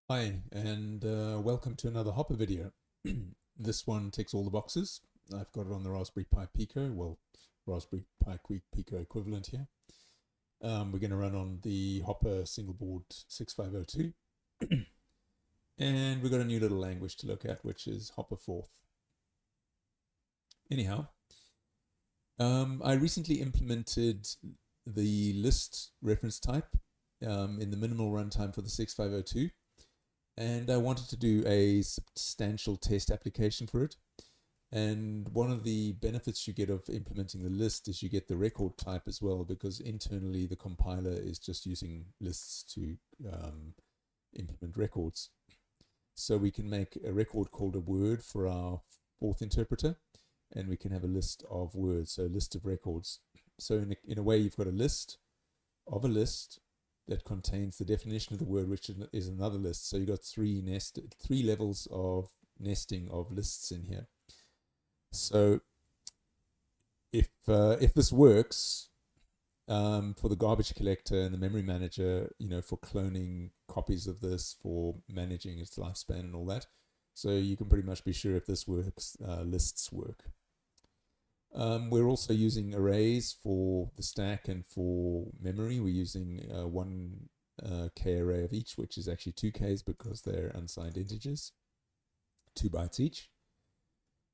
Hi, and welcome to another Hopper video. This one ticks all the boxes. I've got it on the Raspberry Pi Pico, well, Raspberry Pi Pico equivalent here. We're going to run on the Hopper single board 6502. And we've got a new little language to look at, which is HopperFORTH. Anyhow, I recently implemented the list reference type in the minimal runtime for the 6502. And I wanted to do a substantial test application for it. And one of the benefits you get of implementing the list is you get the record type as well, because internally the compiler is just using lists to implement records. So we can make a record called a word for our fourth interpreter, and we can have a list of words, so a list of records. So in a way, you've got a list of a list that contains the definition of the word, which is another list. So you've got three levels of nesting of lists in here. So if this works for the garbage collector and the memory manager, for cloning copies of this, for managing its lifespan and all that, so you can pretty much be sure if this works, lists work. We're also using arrays for the stack and for memory. We're using 1K array of each, which is actually 2Ks because they're unsigned integers, 2 bytes each.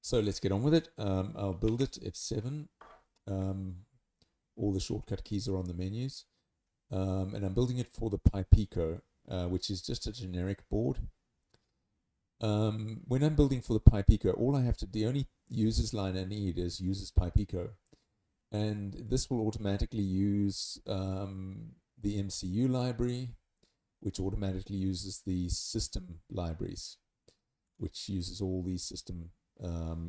So let's get on with it. I'll build it, F7. All the shortcut keys are on the menus. And I'm building it for the Pi Pico, which is just a generic board. When I'm building for the Pi Pico, the only users line I need is users Pi Pico. And this will automatically use the MCU library, which automatically uses the system libraries, which uses all these system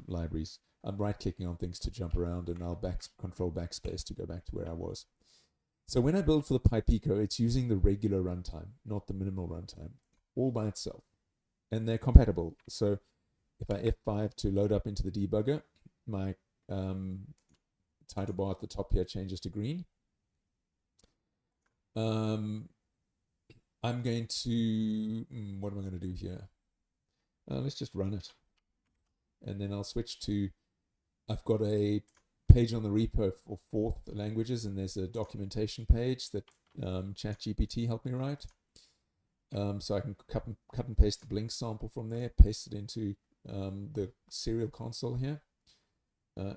libraries. I'm right-clicking on things to jump around, and I'll control backspace to go back to where I was. So when I build for the Pi Pico, it's using the regular runtime, not the minimal runtime, all by itself. And they're compatible. So if I F5 to load up into the debugger, my title bar at the top here changes to green. I'm going to, what am I going to do here? Let's just run it. And then I'll switch to, I've got a page on the repo for Forth languages, and there's a documentation page that ChatGPT helped me write. So I can cut and paste the blink sample from there, paste it into the serial console here,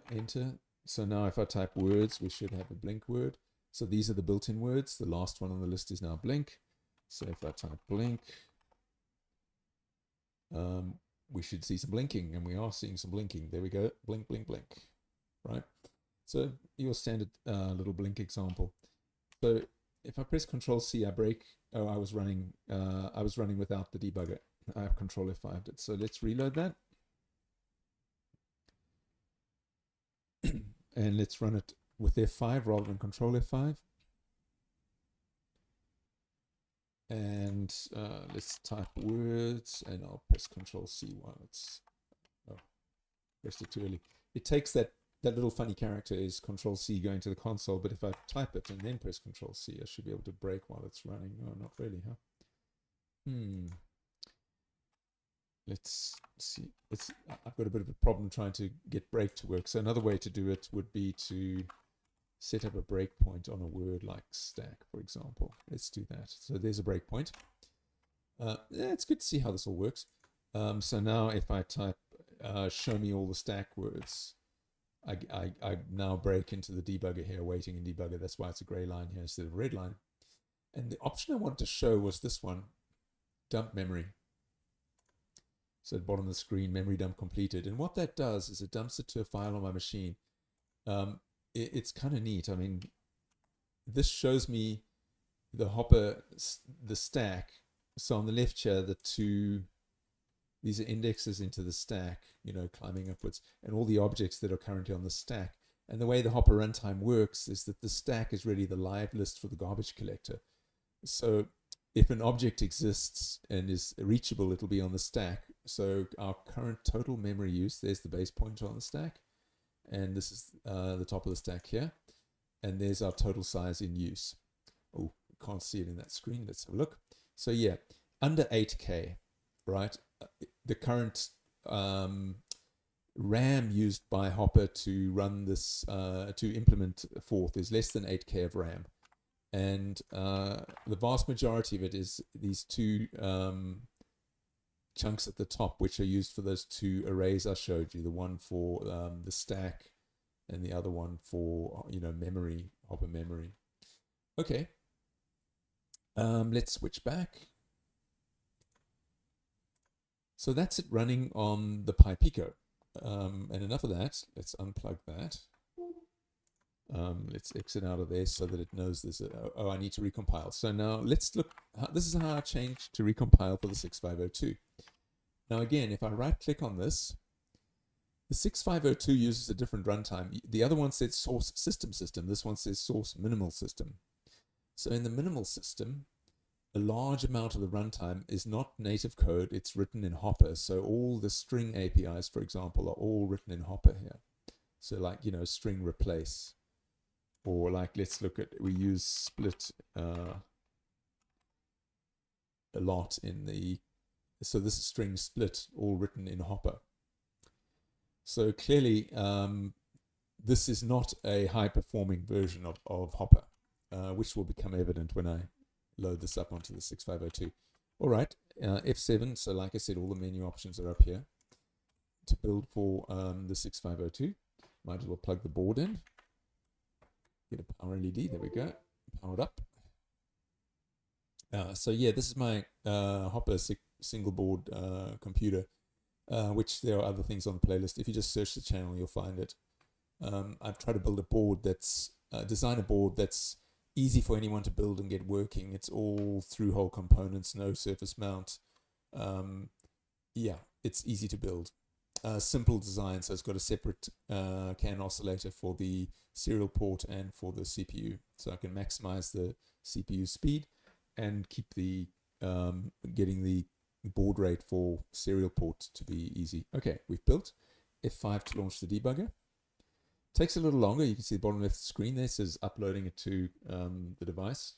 enter. So now if I type words, we should have a blink word. So these are the built-in words. The last one on the list is now blink. So if I type blink, we should see some blinking, and we are seeing some blinking. There we go, blink, blink, blink, right? So your standard little blink example. So if I press Control C, I break. Oh, I was running without the debugger. I have Control F5'd it. So let's reload that. And let's run it with F5 rather than Control F5. And let's type words, and I'll press Control C while it's, oh, pressed it too early. It takes that little funny character is Control C going to the console, but if I type it and then press Control C, I should be able to break while it's running. Oh, not really, huh? Let's see. I've got a bit of a problem trying to get break to work. So another way to do it would be to set up a breakpoint on a word like stack, for example. Let's do that. So there's a breakpoint. Yeah, it's good to see how this all works. So now if I type show me all the stack words, I now break into the debugger here, waiting in debugger. That's why it's a gray line here instead of a red line. And the option I wanted to show was this one, dump memory. So at the bottom of the screen, memory dump completed. And what that does is it dumps it to a file on my machine. It's kind of neat. I mean, this shows me the Hopper, the stack. So on the left here, these are indexes into the stack, climbing upwards, and all the objects that are currently on the stack. And the way the Hopper runtime works is that the stack is really the live list for the garbage collector. So if an object exists and is reachable, it'll be on the stack. So our current total memory use, there's the base pointer on the stack. And this is the top of the stack here. And there's our total size in use. Oh, can't see it in that screen. Let's have a look. So yeah, under 8K, right? The current RAM used by Hopper to run this, to implement Forth is less than 8K of RAM. And the vast majority of it is these two chunks at the top, which are used for those two arrays I showed you, the one for the stack and the other one for, memory, Hopper memory. Okay. Let's switch back. So that's it running on the Pico. And enough of that. Let's unplug that. Let's exit out of there so that it knows there's oh, I need to recompile. So now let's look. This is how I changed to recompile for the 6502. Now again, if I right click on this, the 6502 uses a different runtime. The other one says source system. This one says source minimal system. So in the minimal system, a large amount of the runtime is not native code. It's written in Hopper. So all the string APIs, for example, are all written in Hopper here. So like, string replace. Or like, let's look at, we use split a lot in the, so this is string split, all written in Hopper. So clearly, this is not a high-performing version of Hopper, which will become evident when I load this up onto the 6502. All right, F7, so like I said, all the menu options are up here. To build for the 6502, might as well plug the board in. Get a power LED, there we go, powered up. So yeah, this is my Hopper single board computer, which there are other things on the playlist. If you just search the channel, you'll find it. I've tried to build a board that's, design a board that's easy for anyone to build and get working. It's all through-hole components, no surface mount. Yeah, it's easy to build. Simple design, so it's got a separate CAN oscillator for the serial port and for the CPU. So I can maximize the CPU speed and keep the getting the baud rate for serial port to be easy. Okay, we've built. F5 to launch the debugger. Takes a little longer. You can see the bottom left screen there says uploading it to the device.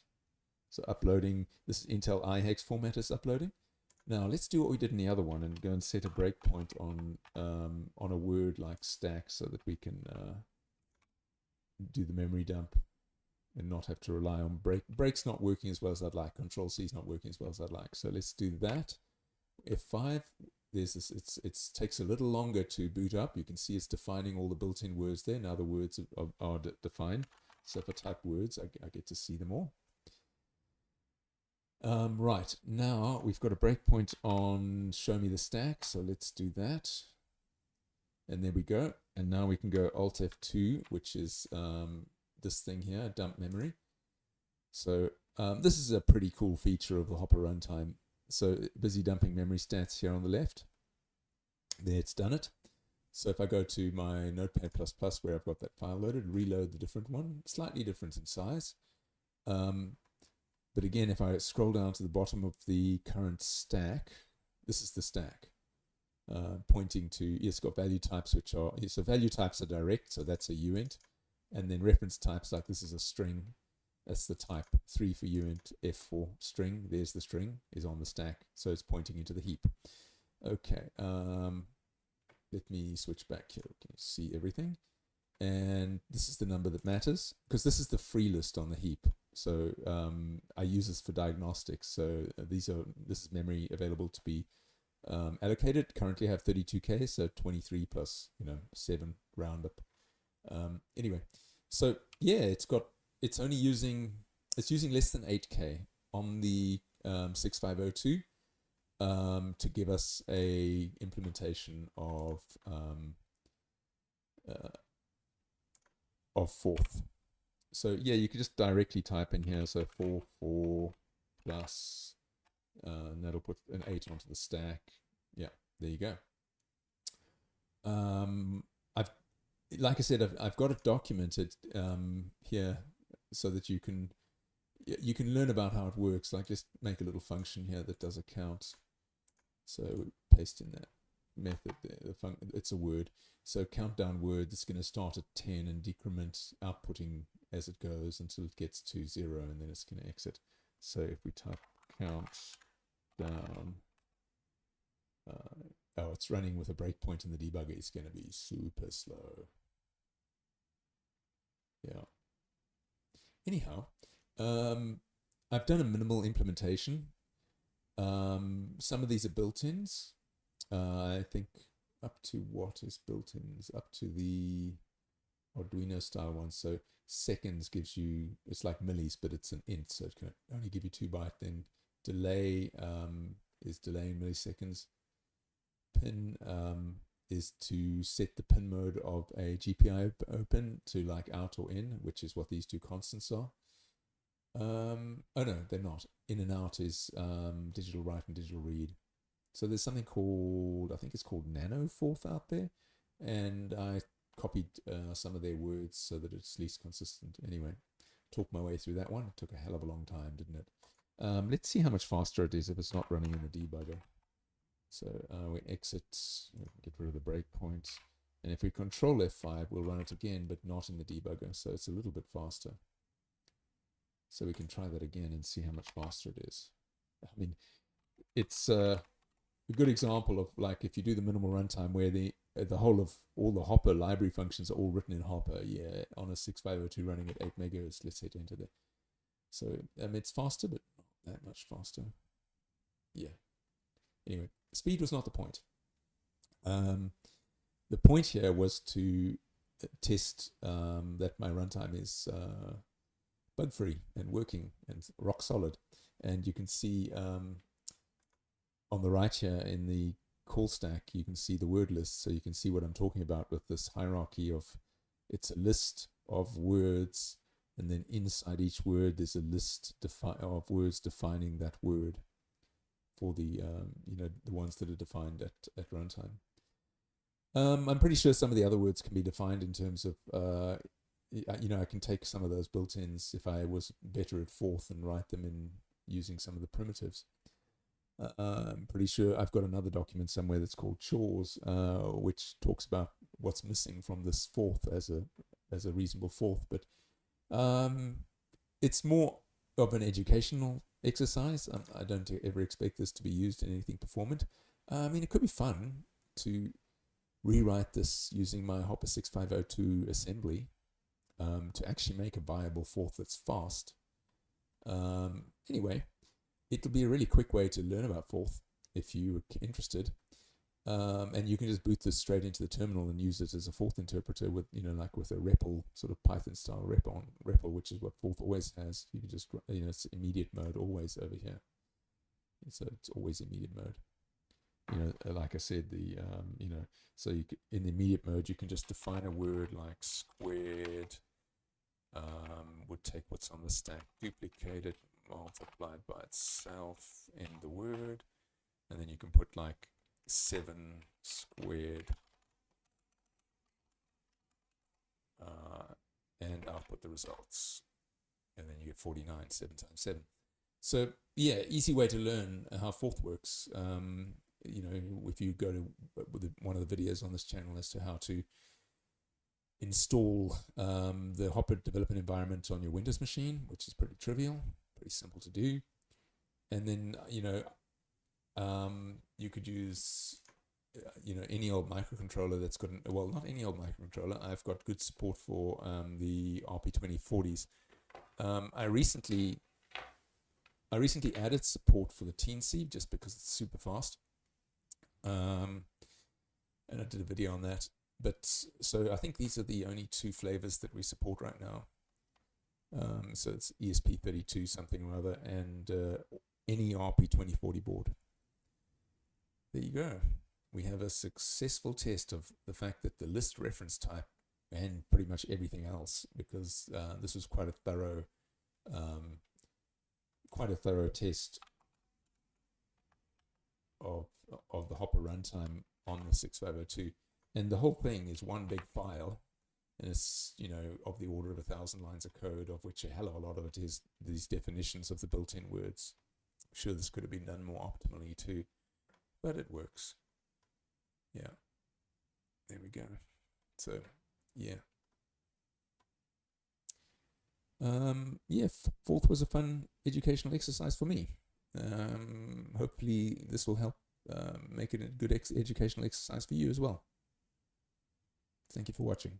So uploading, this is Intel iHex format is uploading. Now let's do what we did in the other one and go and set a breakpoint on a word like stack so that we can do the memory dump and not have to rely on break's not working as well as I'd like. Control C is not working as well as I'd like. So let's do that. F5. There's this. It takes a little longer to boot up. You can see it's defining all the built-in words there. Now the words are defined. So if I type words, I get to see them all. Right, now we've got a breakpoint on show me the stack, so let's do that. And there we go. And now we can go Alt F2, which is this thing here, dump memory. So this is a pretty cool feature of the Hopper runtime. So busy dumping memory stats here on the left. There, it's done it. So if I go to my Notepad++ where I've got that file loaded, reload the different one, slightly different in size. But again, if I scroll down to the bottom of the current stack, this is the stack, pointing to, it's got value types which are, so value types are direct, so that's a uint, and then reference types, like this is a string, that's the type, 3 for uint, F for string, there's the string, is on the stack, so it's pointing into the heap. Okay, let me switch back here, can you see everything? And this is the number that matters, because this is the free list on the heap. So I use this for diagnostics. So this is memory available to be allocated. Currently I have 32K, so 23 plus 7 round up. Anyway, so yeah, it's using less than 8K on the 6502 to give us a implementation of Forth. So yeah, you can just directly type in here, so 4 plus, and that'll put an 8 onto the stack. Yeah, there you go. Like I said, I've got it documented here so that you can learn about how it works. Like just make a little function here that does a count. So paste in that method there. It's a word. So countdown word that's going to start at 10 and decrement outputting as it goes until it gets to 0, and then it's going to exit. So if we type count down. Oh, it's running with a breakpoint in the debugger. It's going to be super slow. Yeah. Anyhow, I've done a minimal implementation. Some of these are built-ins. I think up to what is built-ins? Up to the Arduino style one. So seconds gives you, it's like millis, but it's an int, so it can only give you 2 bytes. Then delay is delay in milliseconds. Pin is to set the pin mode of a GPIO open to like out or in, which is what these two constants are. Oh no, they're not. In and out is digital write and digital read. So there's something called, I think it's called HopperFORTH out there, and I copied some of their words so that it's least consistent. Anyway, talked my way through that one. It took a hell of a long time, didn't it? Let's see how much faster it is if it's not running in the debugger. So we exit, get rid of the breakpoint, and if we control F5, we'll run it again, but not in the debugger, so it's a little bit faster. So we can try that again and see how much faster it is. I mean, it's a good example of like if you do the minimal runtime where the whole of all the Hopper library functions are all written in Hopper, yeah, on a 6502 running at 8 megahertz. Let's hit enter there. So it's faster, but not that much faster. Yeah. Anyway, speed was not the point. The point here was to test that my runtime is bug-free and working and rock solid. And you can see on the right here in the call stack, you can see the word list. So you can see what I'm talking about with this hierarchy of, it's a list of words, and then inside each word there's a list of words defining that word for the the ones that are defined at runtime. I'm pretty sure some of the other words can be defined in terms of I can take some of those built-ins if I was better at Forth and write them in using some of the primitives. I'm pretty sure I've got another document somewhere that's called chores, which talks about what's missing from this Forth as a reasonable Forth. But it's more of an educational exercise. I don't ever expect this to be used in anything performant. I mean, it could be fun to rewrite this using my Hopper 6502 assembly to actually make a viable Forth that's fast. Anyway, it'll be a really quick way to learn about Forth if you're interested. And you can just boot this straight into the terminal and use it as a Forth interpreter with, like with a REPL, sort of Python style REPL, which is what Forth always has. You can just, it's immediate mode always over here. So it's always immediate mode. Like I said, so you could, in the immediate mode, you can just define a word like squared, would take what's on the stack, duplicate it, multiplied by itself in the word, and then you can put like 7 squared and output the results, and then you get 49, 7 times 7. So yeah, easy way to learn how Forth works. If you go to one of the videos on this channel as to how to install the Hopper development environment on your Windows machine, which is pretty trivial, pretty simple to do. And then, you could use, any old microcontroller that's got, well, not any old microcontroller. I've got good support for the RP2040s. I recently added support for the Teensy just because it's super fast. And I did a video on that. But so I think these are the only 2 flavors that we support right now. So it's ESP32 something or other, and any RP2040 board. There you go. We have a successful test of the fact that the list reference type and pretty much everything else, because this was quite a thorough test of the Hopper runtime on the 6502. And the whole thing is one big file, and it's, of the order of 1,000 lines of code, of which a hell of a lot of it is these definitions of the built-in words. I'm sure this could have been done more optimally too, but it works. Yeah. There we go. So, yeah. Forth was a fun educational exercise for me. Hopefully this will help make it a good educational exercise for you as well. Thank you for watching.